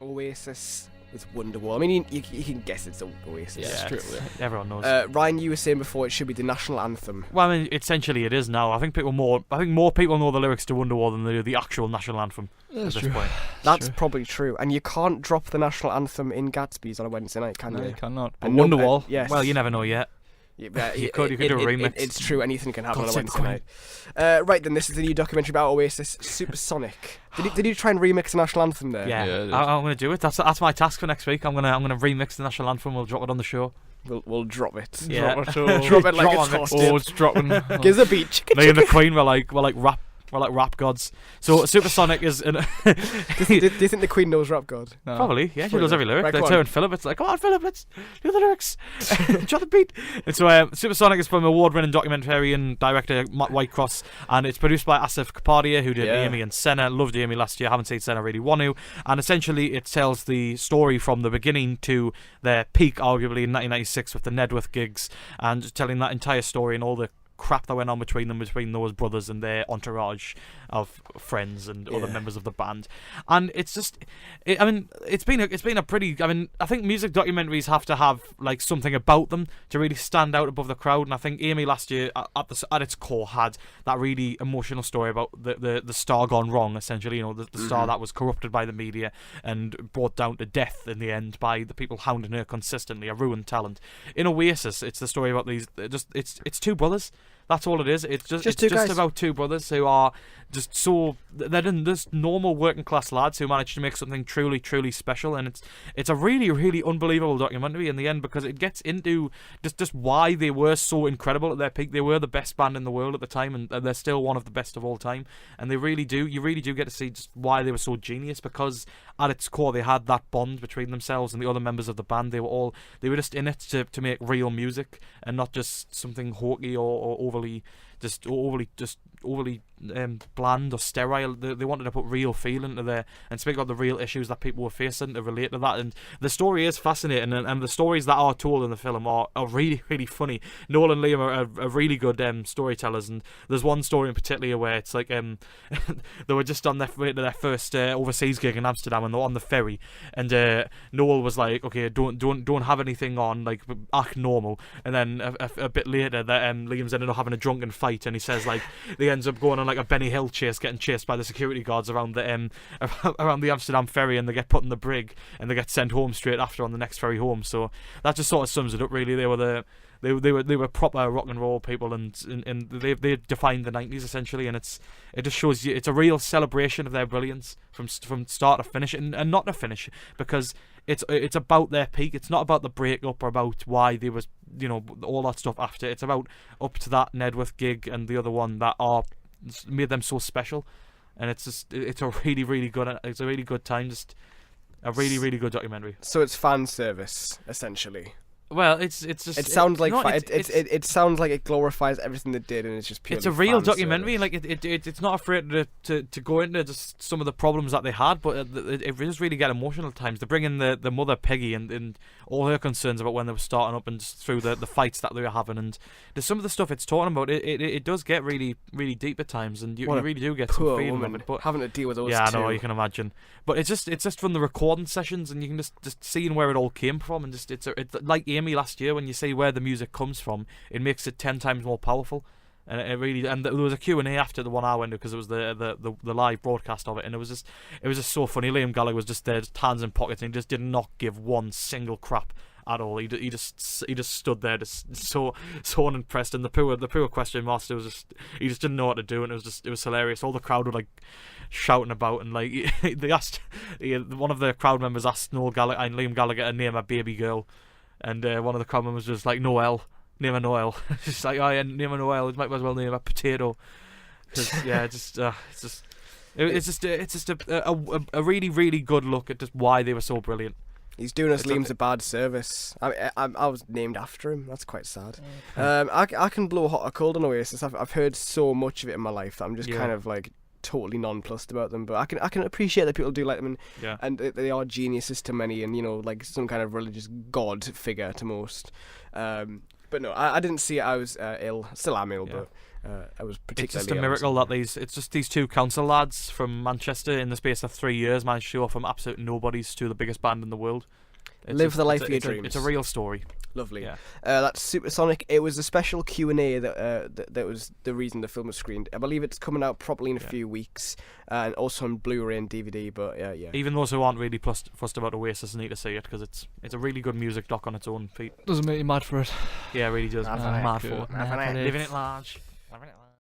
Oasis with Wonderwall. I mean, you can guess it's Oasis. Yeah, it's true. Everyone knows. Ryan, you were saying before it should be the national anthem. Well, I mean, essentially it is now. I think more people know the lyrics to Wonderwall than they do the actual national anthem at this point. That's probably true. And you can't drop the national anthem in Gatsby's on a Wednesday night, can No, you? you cannot. But And no- Wonderwall. yes. Well, you never know yet. Yeah, You could do a remix. It's true. Anything can happen on a Concept Wednesday night. Right then, this is the new documentary about Oasis, Supersonic. Did you try and remix the national anthem there? Yeah, Yeah, it is. I'm going to do it. That's my task for next week. I'm gonna remix the national anthem. We'll drop it on the show. We'll drop it. Yeah. Drop it like Drop it's on hot. Oh, it's dropping. Gives a beat. Me and the Queen were like rap gods. So Supersonic is do you think the Queen knows Rap God? No. probably, yeah, she knows every lyric. Right, They go on. turn Philip, it's like, come on Philip, let's do the lyrics. Drop the beat. And so Supersonic is from award-winning documentarian director Matt Whitecross, and it's produced by Asif Kapadia, who did Yeah. Amy and Senna. Loved Amy last year, haven't seen Senna, really want to. And essentially it tells the story from the beginning to their peak, arguably, in 1996 with the Nedworth gigs, and telling that entire story and all the crap that went on between those brothers and their entourage of friends and other members of the band. And it's just, it's been a pretty, I think music documentaries have to have like something about them to really stand out above the crowd, and I think Amy last year at its core had that really emotional story about the star gone wrong, essentially, the star that was corrupted by the media and brought down to death in the end by the people hounding her consistently, a ruined talent. In Oasis, it's the story about it's two brothers. That's all it is. It's just about two brothers who are just they're just normal working class lads who managed to make something truly, truly special, and it's a really, really unbelievable documentary in the end, because it gets into just why they were so incredible at their peak. They were the best band in the world at the time, and they're still one of the best of all time. And you really do get to see just why they were so genius, because at its core they had that bond between themselves and the other members of the band. They were just in it to make real music and not just something hokey or overly bland or sterile. They wanted to put real feel into there and speak about the real issues that people were facing to relate to that. And the story is fascinating, and the stories that are told in the film are really, really funny. Noel and Liam are really good storytellers, and there's one story in particular where it's like they were just on their way to their first overseas gig in Amsterdam, and they're on the ferry, and Noel was like, okay, don't have anything on, like act normal. And then a bit later that Liam's ended up having a drunken fight, and he says like they ends up going on like a Benny Hill chase, getting chased by the security guards around the around the Amsterdam ferry, and they get put in the brig and they get sent home straight after on the next ferry home. So that just sort of sums it up, really. They were proper rock and roll people, and they defined the 90s essentially, and it just shows you it's a real celebration of their brilliance from start to finish, and not to finish, because it's about their peak. It's not about the breakup or about why they was all that stuff after. It's about up to that Nedworth gig and the other one that made them so special, and it's a really, really good time, just a really, really good documentary. So it's fan service, essentially. Well, it's just. It sounds like it sounds like it glorifies everything they did, and it's just purely. It's a real fan documentary. service. Like it's not afraid to go into just some of the problems that they had, but it does really get emotional at times. They bring in the mother Peggy and all her concerns about when they were starting up and just through the fights that they were having, and there's some of the stuff it's talking about. It does get really, really deep at times, and you really do get some feeling woman of it. But having to deal with those. Yeah, I know, two. you can imagine. But it's just from the recording sessions, and you can just seeing where it all came from, and it's like Amy last year, when you see where the music comes from, it makes it 10 times more powerful. And it really, and there was a Q&A after the one I went to, because it was the live broadcast of it, and it was just so funny. Liam Gallagher was just there, just hands in pockets, and he just did not give one single crap at all. He just stood there, just so unimpressed. And the poor question master he just didn't know what to do, and it was hilarious. All the crowd were like shouting about, and like they asked one of the crowd members asked Noel Gallagher and Liam Gallagher to name a baby girl, and one of the crowd members was just like, Noel. Name a Noel. Just like, oh yeah, name a Noel. You might as well name a potato. Cause, yeah, it's just a really, really good look at just why they were so brilliant. He's doing us Liam's a bad service. I was named after him. That's quite sad. I can blow hot or cold on Oasis. I've heard so much of it in my life that I'm just kind of like totally nonplussed about them. But I can appreciate that people do like them, and they are geniuses to many, and like some kind of religious god figure to most. But no, I didn't see it. I was ill. Still am ill, but I was particularly. It's just a miracle that these two council lads from Manchester in the space of 3 years managed to go from absolute nobodies to the biggest band in the world. Live the life of your dreams. It's a real story. Lovely. Yeah. That's Supersonic. It was a special Q&A that was the reason the film was screened. I believe it's coming out probably in a few weeks, and also on Blu-ray and DVD. But yeah. Even those who aren't really fussed about Oasis need to see it because it's a really good music doc on its own feet. Doesn't make you mad for it. Yeah, it really does. Mad for it. Living it large.